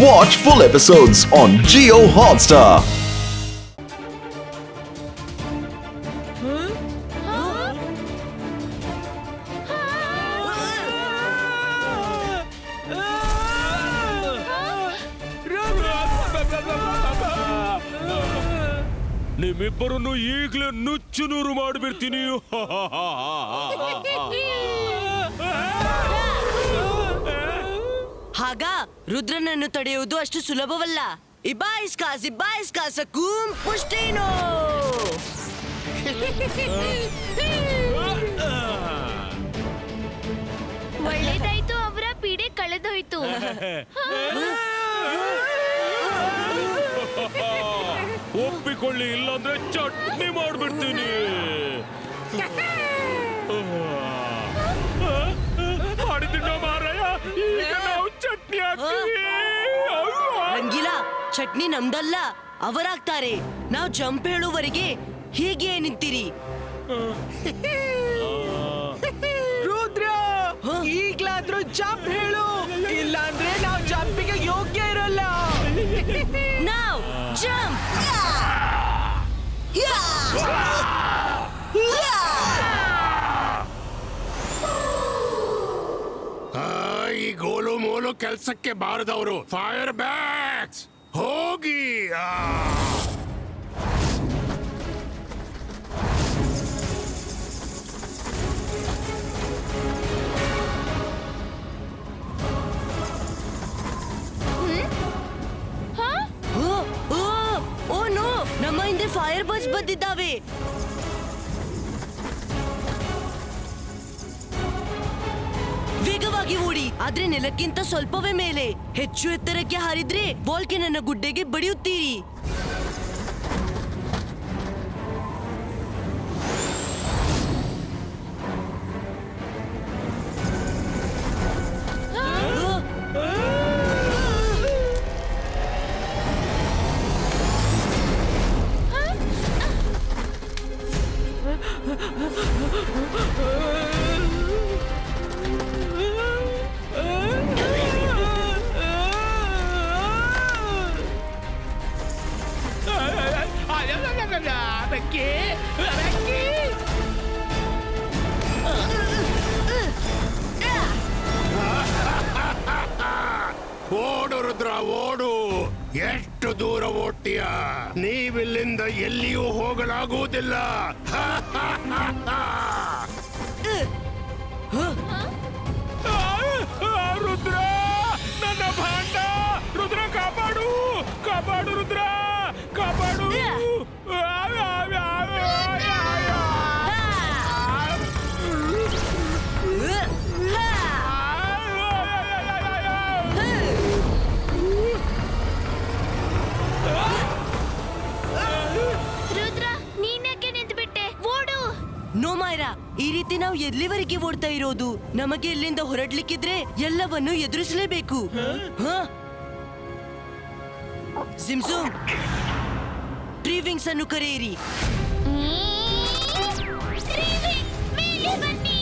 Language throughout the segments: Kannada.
Watch full episodes on Jio Hotstar. ನಿಮ್ಮಿಬ್ಬರನ್ನು ಈಗಲೇ ನುಚ್ಚು ನೂರು ಮಾಡಿಬಿಡ್ತೀನಿ. ಹಾಗ ರುದ್ರನನ್ನು ತಡೆಯುವುದು ಅಷ್ಟು ಸುಲಭವಲ್ಲ. ಇಬಾಯಿಸ್ಕಾಸ ಕೂಂ ಪುಷ್ಟೇನೋ. ಒಳ್ಳೇದಾಯ್ತು, ಅವರ ಪೀಡೆ ಕಳೆದೋಯ್ತು. ಒಪ್ಪಿಕೊಳ್ಳಿ, ಇಲ್ಲಾಂದ್ರೆ ಚಟ್ನಿ ಮಾಡ್ಬಿಡ್ತೀನಿ. ಮಾಡಿದ್ದ ಮಾರಾಯ, ಈಗ ನಾವು ಚಟ್ನಿ ಹಾಕ್ತೀವಿ. ರಂಗಿಲ, ಚಟ್ನಿ ನಮ್ದಲ್ಲ, ಅವರಾಗ್ತಾರೆ. ನಾವು ಜಂಪ್ ಹೇಳುವವರೆಗೆ ಹೀಗೆ ನಿಂತಿರಿ. ರುದ್ರ, ಈಗ್ಲಾದ್ರೂ ಜಂಪ್ ಹೇಳು, ಇಲ್ಲಾಂದ್ರೆ ನಾವು ಜಂಪಿಗೆ ಯೋಗ್ಯ ಇರಲ್ಲ. ನಾವು ಜಂಪ್. ಈ ಗೋಲು ಮೂಲು ಕೆಲ್ಸಕ್ಕೆ ಬಾರದವರು. ಫೈರ್ ಬ್ಯಾಗ್ಸ್ ಹೋಗಿ. ಓ ನೋ, ನಮ್ಮ ಹಿಂದೆ ಫೈರ್ ಬರ್ಡ್ಸ್ ಬಂದಿದ್ದಾವೆ. ವೇಗವಾಗಿ ಓಡಿ, ಆದ್ರೆ ನೆಲಕ್ಕಿಂತ ಸ್ವಲ್ಪವೇ ಮೇಲೆ. ಹೆಚ್ಚು ಎತ್ತರಕ್ಕೆ ಹಾರಿದ್ರೆ ಬಾಲ್ಗೆ ನನ್ನ ಗುಡ್ಡೆಗೆ ಬಡಿಯುತ್ತೀರಿ. ಓಡು ರುದ್ರ, ಓಡು. ಎಷ್ಟು ದೂರ ಓಡ್ತೀಯ? ನೀವಿಲ್ಲಿಂದ ಎಲ್ಲಿಯೂ ಹೋಗಲಾಗುವುದಿಲ್ಲ. ರುದ್ರ, ನನ್ನ ಭಾಂಡ. ರುದ್ರ, ಕಾಪಾಡು, ಕಾಪಾಡು ರುದ್ರ, ಕಾಪಾಡು. ರುದ್ರ, ನೀನ್ಯಾಕೆ ನಿಂತ್ಬಿಟ್ಟೆ? ಓಡು. ನೋ ಮೈರಾ, ಈ ರೀತಿ ನಾವು ಎಲ್ಲಿವರೆಗೆ ಓಡ್ತಾ ಇರೋದು? ನಮಗೆ ಇಲ್ಲಿಂದ ಹೊರಡ್ಲಿಕ್ಕಿದ್ರೆ ಎಲ್ಲವನ್ನು ಎದುರಿಸಲೇಬೇಕು. ಸಿಮ್ಸುಮ್, ಟ್ರೀ ವಿಂಗ್ಸ್ ಅನ್ನು ಕರೆಯಿರಿ. ಮೇಲೆ ಬನ್ನಿ.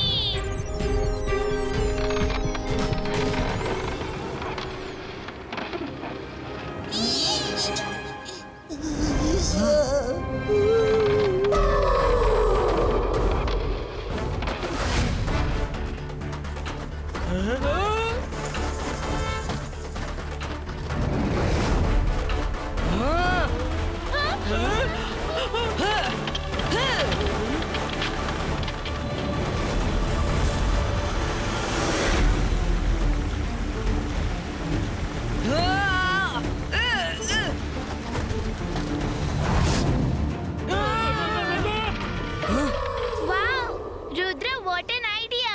Wow, Rudra, what an idea.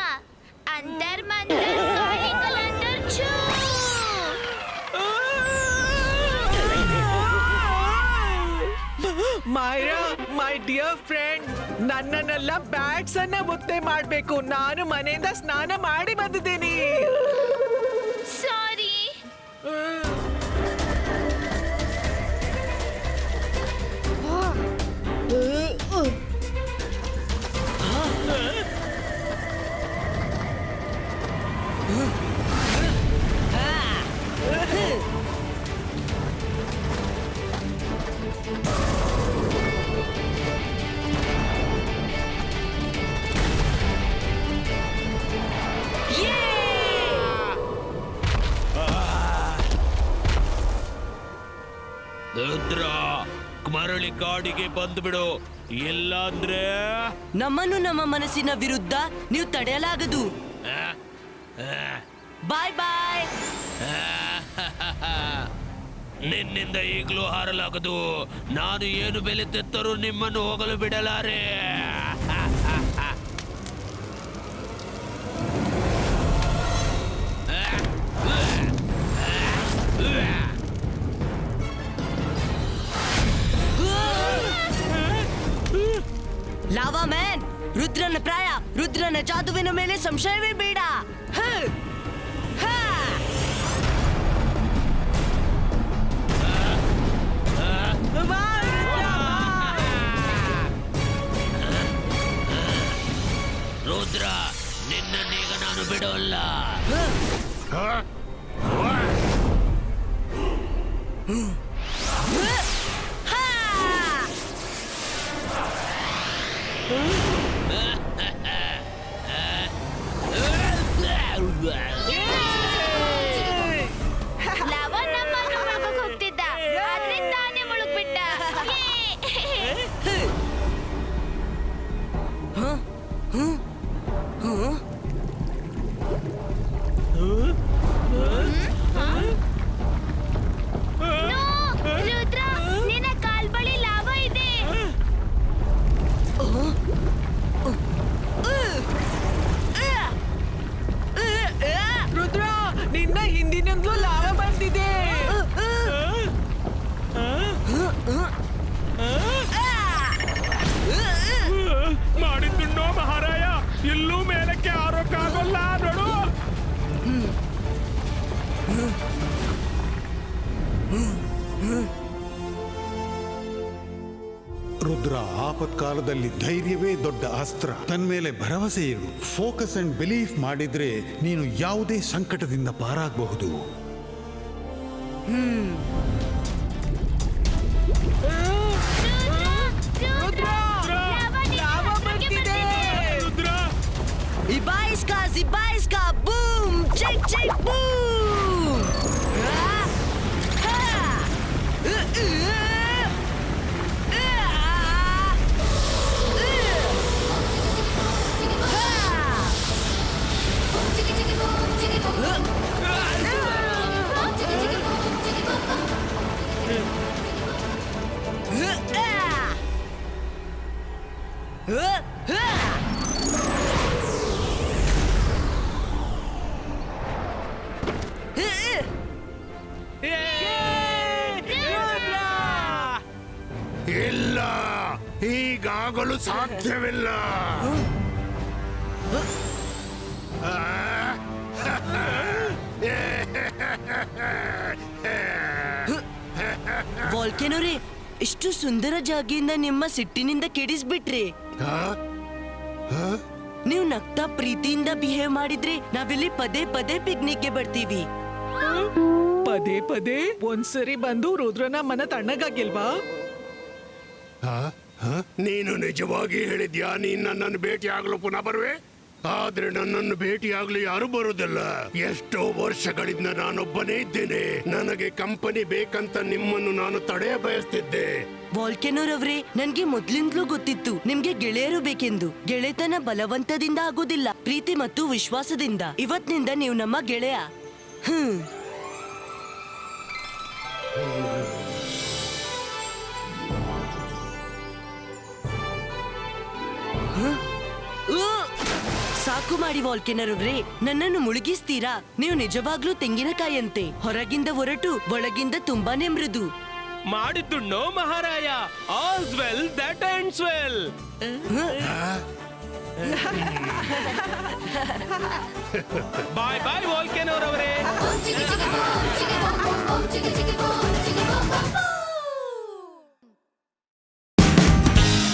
ಅಂತರ್ ಮಂತರ್ ಕಾಳಿ ಕಲಂದರ್ ಛೂ. ಮೈರಾ, ಮೈ ಡಿಯರ್ ಫ್ರೆಂಡ್, ನನ್ನನ್ನೆಲ್ಲ ಬ್ಯಾಟ್ಸ್ ಅನ್ನ ಮುತ್ತೆ ಮಾಡ್ಬೇಕು. ನಾನು ಮನೆಯಿಂದ ಸ್ನಾನ ಮಾಡಿ ಬಂದಿದ್ದೀನಿ. ಸಾರಿ. ರುದ್ರ ಮರಳಿ ಕಾಡಿಗೆ ಬಂದ್ಬಿಡು, ಇಲ್ಲಾಂದ್ರೆ ನಮ್ಮನ್ನು ನಮ್ಮ ಮನಸ್ಸಿನ ವಿರುದ್ಧ ನೀವು ತಡೆಯಲಾಗದು. ಬಾಯ್ ಬಾಯ್. ನಿನ್ನಿಂದ ಈಗಲೂ ಹಾರಲಾಗದು. ನಾನು ಏನು ಬೆಲೆ ತೆತ್ತರೂ ನಿಮ್ಮನ್ನು ಹೋಗಲು ಬಿಡಲಾರೆ. ಲಾವಾ ಮ್ಯಾನ್, ರುದ್ರನ ಪ್ರಾಯ, ರುದ್ರನ ಜಾದುವಿನ ಮೇಲೆ ಸಂಶಯವೇ ಬೇಡ. ಹ! ಹ! ರುದ್ರ, ನಿನ್ನನ್ನೀಗ ನಾನು ಬಿಡೋಲ್ಲ. ಹ? ಹ! ಲವ ನಮ್ಮನ್ನು ಮುಳುಗಕ್ಕೆ ಹೋಗ್ತಿದ್ದ, ಆದ್ರೆ ತಾನೇ ಮುಳುಗ್ಬಿಟ್ಟ. ನೋ, ರುದ್ರ, ನಿನ್ನ ಕಾಲ್ ಬಳಿ ಲಾವ ಇದೆ. ರುದ್ರ, ನಿನ್ನ ಹಿಂದಿನಿಂದಲೂ ಲಾವ ಬಂದಿದೆ. ಮಾಡಿದ್ದುಣ್ಣೋ ಮಹಾರಾಯ, ಇಲ್ಲೂ ಮೇಲಕ್ಕೆ ಆರೋಕ್ಕಾಗಲ್ಲ ನೋಡು. ರುದ್ರ, ಆಪತ್ಕಾಲದಲ್ಲಿ ಧೈರ್ಯವೇ ದೊಡ್ಡ ಅಸ್ತ್ರ. ತನ್ಮೇಲೆ ಭರವಸೆ ಇಡು. ಫೋಕಸ್ ಅಂಡ್ ಬಿಲೀಫ್ ಮಾಡಿದ್ರೆ ನೀನು ಯಾವುದೇ ಸಂಕಟದಿಂದ ಪಾರಾಗಬಹುದು. ಲಾವ ಬಂದಿದೆ. Rudra, Ibaiska, Zibaiska, boom! Check, check, boom! Ah! Ha! ಇಲ್ಲ, ಹೀಗಾಗಲು ಸಾಧ್ಯವಿಲ್ಲ. ಆ? ವಾಲ್ಕೆನೋರೇ, ಇಷ್ಟು ಸುಂದರ ಜಾಗಿಯಿಂದ ನಿಮ್ಮ ಸಿಟ್ಟಿನಿಂದ ಕೆಡಿಸ್ಬಿಟ್ರಿ. ಆ? ನೀವು ನಗ್ತಾ ಪ್ರೀತಿಯಿಂದ ಬಿಹೇವ್ ಮಾಡಿದ್ರೆ ನಾವಿಲ್ಲಿ ಪದೇ ಪದೇ ಪಿಕ್ನಿಕ್ಗೆ ಬರ್ತೀವಿ. ಪದೇ ಪದೇ ಒಂದ್ಸರಿ ಬಂದು ರುದ್ರನ ಮನ ತಣ್ಣಗಾಗಿಲ್ವಾ? ಆ? ಆ? ನೀನು ನಿಜವಾಗಿ ಹೇಳಿದ್ಯಾ ನೀನ್ ನನ್ನನ್ನು ಭೇಟಿಯಾಗಲು ಪುನಃ ಬರುವೆ? ಆದ್ರೆ ನನ್ನನ್ನು ಭೇಟಿಯಾಗಲು ಯಾರು ಬರುವುದಿಲ್ಲ. ಎಷ್ಟೋ ವರ್ಷಗಳಿಂದ ನಾನೊಬ್ಬನೇ ಇದ್ದೇನೆ. ನನಗೆ ಕಂಪನಿ ಬೇಕಂತ ನಿಮ್ಮನ್ನು ನಾನು ತಡೆಯ ಬಯಸ್ತಿದ್ದೆ. ವಾಲ್ಕೆನೋರ್ ಅವ್ರೆ, ನನ್ಗೆ ಮೊದ್ಲಿಂದಲೂ ಗೊತ್ತಿತ್ತು ನಿಮ್ಗೆ ಗೆಳೆಯರು ಬೇಕೆಂದು. ಗೆಳೆತನ ಬಲವಂತದಿಂದ ಆಗೋದಿಲ್ಲ, ಪ್ರೀತಿ ಮತ್ತು ವಿಶ್ವಾಸದಿಂದ. ಇವತ್ತಿನಿಂದ ನೀವು ನಮ್ಮ ಗೆಳೆಯ. ಸಾಕು ಮಾಡಿ ವಾಲ್ಕೆನರ್ ಅವ್ರೆ, ನನ್ನನ್ನು ಮುಳುಗಿಸ್ತೀರಾ? ನೀವು ನಿಜವಾಗ್ಲೂ ತೆಂಗಿನಕಾಯಂತೆ, ಹೊರಗಿಂದ ಒರಟು, ಒಳಗಿಂದ ತುಂಬಾನೇ ಮೃದು. ಮಾಡಿದ್ದುಣ್ಣೋ ಮಹಾರಾಯ. All's well that ends well. Bye bye ವಾಲ್ಕೆನೋರ್ ಅವರೇ.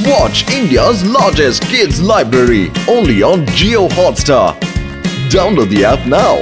Watch India's largest kids library only on Jio Hotstar. Download the app now.